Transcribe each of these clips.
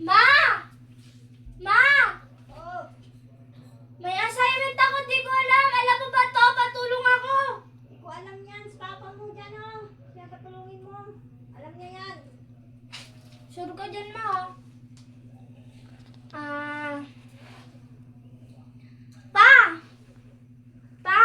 Ma! Ma! Oh, May assignment ako, di ko alam. Alam mo ba to? Patulong ako. hindi ko alam yan. Si Papa mo dyan, oh. Siya patulungin mo. Alam niya yan. Sure ka dyan, ma, oh. Ah... Pa! Pa!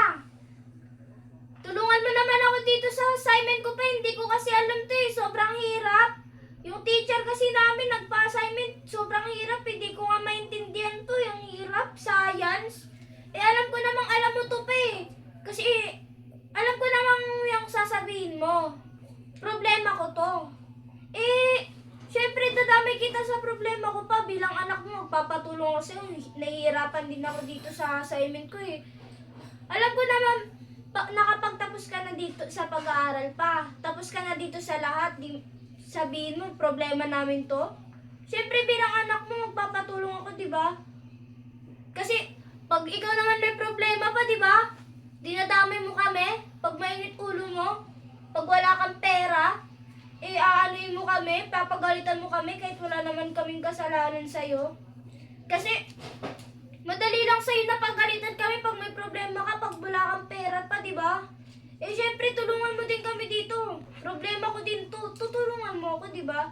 Tulungan mo naman ako dito sa assignment ko pa. Hindi ko kasi alam to eh. Sobrang hirap. Yung teacher kasi namin nagpa-assignment. Sobrang hirap. Hindi ko nga maintindihan to. Yung hirap. Science. Eh alam ko namang alam mo to pa eh. Kasi alam ko namang yung sasabihin mo. Problema ko to. Eh, syempre dadamay kita sa problema ko pa. Bilang anak mo, magpapatulong ako sa'yo. Nahihirapan din ako dito sa assignment ko eh. Alam ko naman, nakapagtapos ka na dito sa pag-aaral pa. Tapos ka na dito sa lahat. Sabihin mo, problema namin to. Siyempre, bilang anak mo, magpapatulong ako, di ba? Kasi, pag ikaw naman may problema pa, di ba? Dinadamay mo kami. Pag mainit ulo mo. Pag wala kang pera. Aanuin mo kami. Papagalitan mo kami kahit wala naman kaming kasalanan sa'yo. Kasi, madali lang sa'yo na pagalitan kami pag may problema ka, pag wala kang pera pa, di ba? Eh, syempre, tulungan mo din kami dito. Problema ko din to. Tutulungan mo ako, di ba?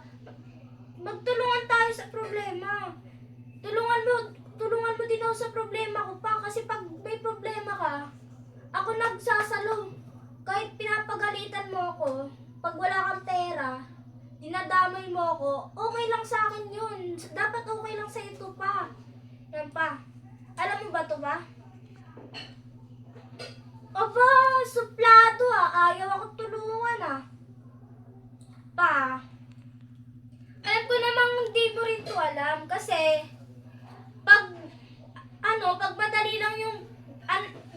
Magtulungan tayo sa problema. Tulungan mo din ako sa problema ko pa. Kasi pag may problema ka, ako nagsasalo. Kahit pinapagalitan mo ako, pag wala kang pera, dinadamay mo ako, okay lang sa akin yun. Dapat okay lang sa ito pa. Yan pa. Alam mo ba to ba? Aba, suplado ah. Ayaw ako tulungan ah. Pa. Alam ko namang hindi mo rin to alam. Kasi, pag madali lang yung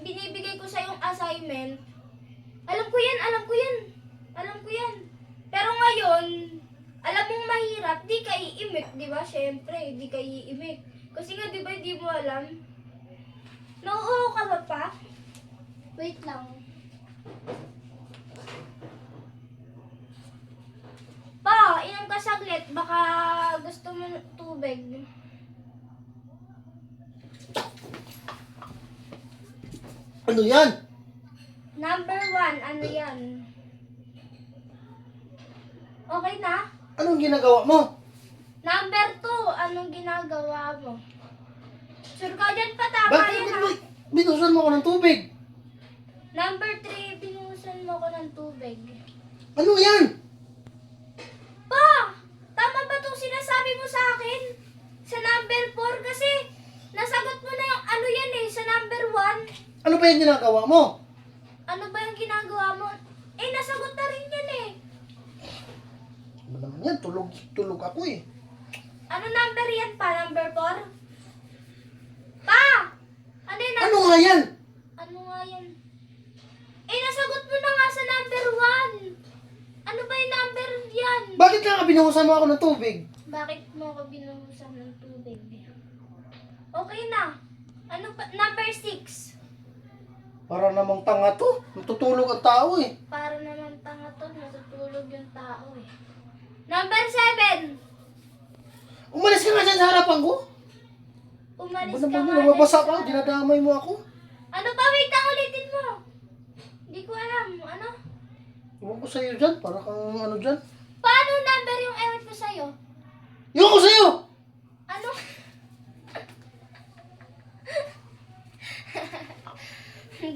binibigay ko sa yung assignment, alam ko yan. Pero ngayon, alam mong mahirap, di ka iimik, di ba? Siyempre, di ka iimik. Kasi nga, di ba, di mo alam? Nauuho ka ba pa? Wait lang. Pa, inom ka saglit. Baka gusto mo ng tubig. Ano yan? Number 1, ano yan? Okay na? Anong ginagawa mo? Number 2, anong ginagawa mo? Sure ka dyan pa, tama Bakit yan ha? binusan mo ako ng tubig? Number 3, binuhusan mo ko ng tubig. Ano yan? Pa! Tama ba itong sinasabi mo sa akin? Sa number 4 kasi nasagot mo na yung ano yan eh, sa number 1. Ano ba yung ginagawa mo? Ano ba yung ginagawa mo? Eh, nasagot na rin yan eh. Ano naman yan? Tulog ako eh. Ano number yan pa? Number 4? Pa! Ano yung Ano nga yan? Ano nga yan? Eh, nasagot mo na nga sa number 1. Ano ba yung number yan? Bakit nga binuhusan mo ako ng tubig? Bakit mo ako binuhusan ng tubig? Okay na. Ano pa? Number 6. Para namang tanga to. Natutulog ang tao eh. Para naman tanga to, natutulog yung tao eh. Number 7. Umalis ka nga dyan sa harapan ko. Umalis Ano ka naman nga yun? Nababasa dyan ka. sa- Dinadamay mo ako. Ano pa? Wait lang, ulitin mo. Hindi ko alam. Ano? Iwan ko sa'yo dyan. Para kang ano dyan. Paano number yung ewit ko sa'yo? Iwan ko sa'yo!